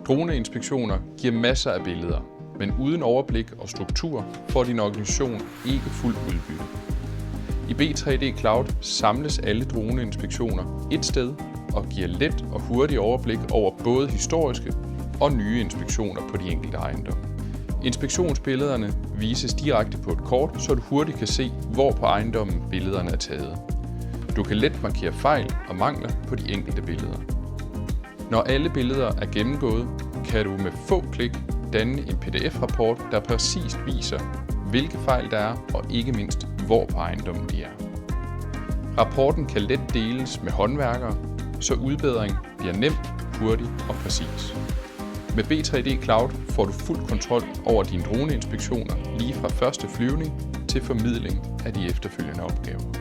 Droneinspektioner giver masser af billeder, men uden overblik og struktur får din organisation ikke fuld udbytte. I B3D Cloud samles alle droneinspektioner et sted og giver let og hurtigt overblik over både historiske og nye inspektioner på de enkelte ejendomme. Inspektionsbillederne vises direkte på et kort, så du hurtigt kan se, hvor på ejendommen billederne er taget. Du kan let markere fejl og mangler på de enkelte billeder. Når alle billeder er gennemgået, kan du med få klik danne en PDF-rapport, der præcist viser, hvilke fejl der er, og ikke mindst, hvor på ejendommen de er. Rapporten kan let deles med håndværkere, så udbedring bliver nem, hurtig og præcis. Med B3D Cloud får du fuld kontrol over dine droneinspektioner lige fra første flyvning til formidling af de efterfølgende opgaver.